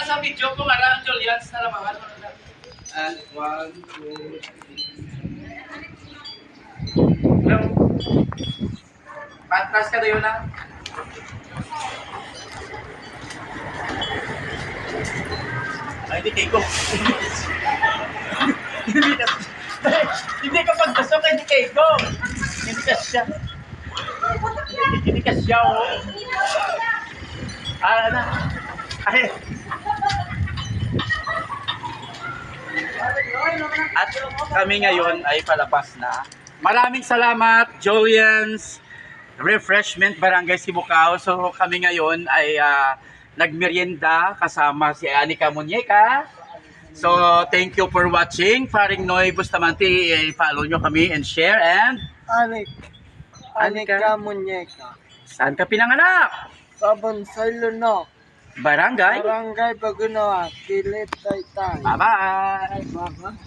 sa video ko, marang Julians na labahan mo na. And 1, 2, 3. Hello? Patras ka tayo na. Ay, di kayo. Hindi ka pagdasok, hindi kayo. Hindi ka siya. Hindi ka siya, oh. Ano? Ay. At kami ngayon ay palabas na. Maraming salamat, Julian's Refreshment Barangay Sibukao. So kami ngayon ay nagmerienda kasama si Anika Muñeca. So thank you for watching. Faring Noy Bustamante, follow nyo kami and share and Anika Muñeca. Saan ka pinanganak? Sabon sa Ilono. Barangay? Barangay Bagunoa. Kilit Taytay. Bye-bye! Bye-bye.